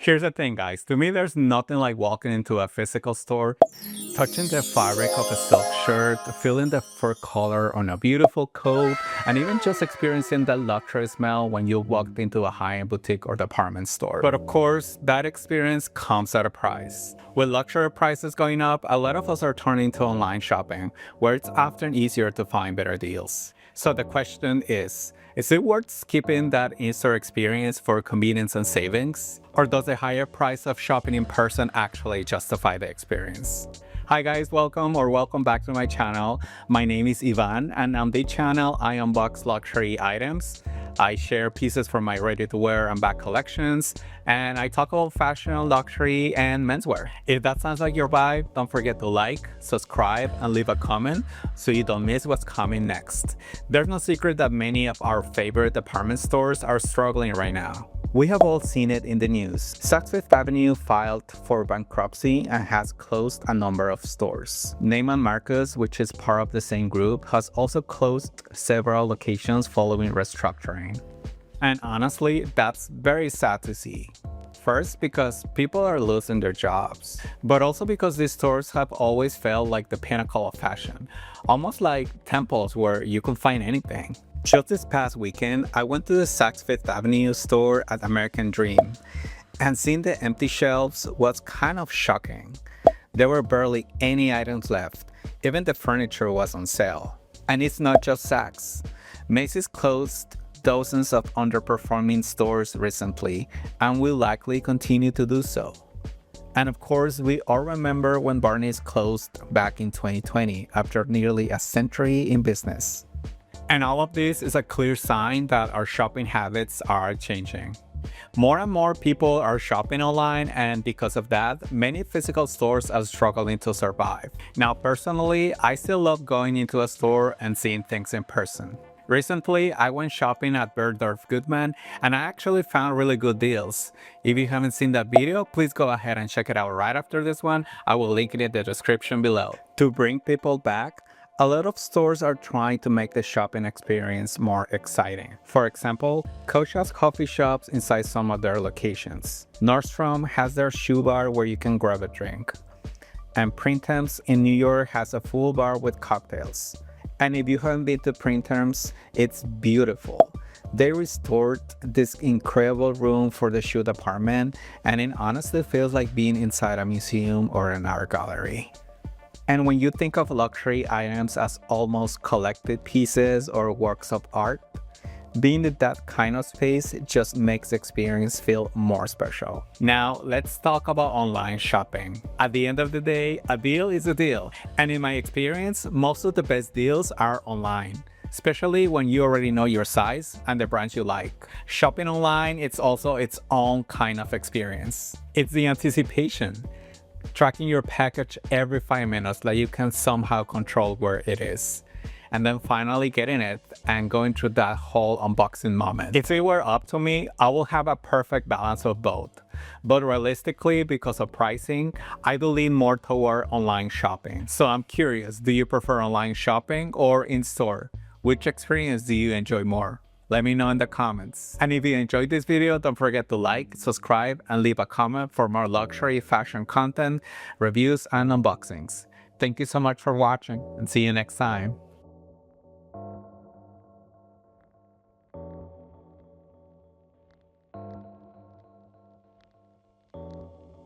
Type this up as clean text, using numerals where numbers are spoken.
Here's the thing, guys. To me, there's nothing like walking into a physical store, touching the fabric of a silk shirt, feeling the fur color on a beautiful coat, and even just experiencing that luxury smell when you walked into a high-end boutique or department store. But of course, that experience comes at a price. With luxury prices going up, a lot of us are turning to online shopping, where it's often easier to find better deals. So the question is it worth skipping that in-store experience for convenience and savings? Or does the higher price of shopping in person actually justify the experience? Hi guys, welcome back to my channel. My name is Ivan, and on this channel I unbox luxury items. I share pieces from my ready-to-wear and bag collections, and I talk about fashion, luxury, and menswear. If that sounds like your vibe, don't forget to like, subscribe, and leave a comment so you don't miss what's coming next. There's no secret that many of our favorite department stores are struggling right now. We have all seen it in the news. Saks Fifth Avenue filed for bankruptcy and has closed a number of stores. Neiman Marcus, which is part of the same group, has also closed several locations following restructuring. And honestly, that's very sad to see. First, because people are losing their jobs, but also because these stores have always felt like the pinnacle of fashion, almost like temples where you can find anything. Just this past weekend, I went to the Saks Fifth Avenue store at American Dream, and seeing the empty shelves was kind of shocking. There were barely any items left, even the furniture was on sale. And it's not just Saks. Macy's closed dozens of underperforming stores recently, and will likely continue to do so. And of course, we all remember when Barney's closed back in 2020 after nearly a century in business. And all of this is a clear sign that our shopping habits are changing. More and more people are shopping online, and because of that, many physical stores are struggling to survive. Now, personally, I still love going into a store and seeing things in person. Recently, I went shopping at Bergdorf Goodman, and I actually found really good deals. If you haven't seen that video, please go ahead and check it out right after this one. I will link it in the description below. To bring people back, a lot of stores are trying to make the shopping experience more exciting. For example, Coach has coffee shops inside some of their locations. Nordstrom has their shoe bar where you can grab a drink. And Printemps in New York has a full bar with cocktails. And if you haven't been to Printemps, it's beautiful. They restored this incredible room for the shoe department, and it honestly feels like being inside a museum or an art gallery. And when you think of luxury items as almost collected pieces or works of art, being in that kind of space just makes the experience feel more special. Now, let's talk about online shopping. At the end of the day, a deal is a deal. And in my experience, most of the best deals are online, especially when you already know your size and the brands you like. Shopping online, it's also its own kind of experience. It's the anticipation. Tracking your package every 5 minutes that you can somehow control where it is. And then finally getting it and going through that whole unboxing moment. If it were up to me, I will have a perfect balance of both. But realistically, because of pricing, I do lean more toward online shopping. So I'm curious, do you prefer online shopping or in-store? Which experience do you enjoy more? Let me know in the comments. And if you enjoyed this video, don't forget to like, subscribe, and leave a comment for more luxury fashion content, reviews, and unboxings. Thank you so much for watching, and see you next time.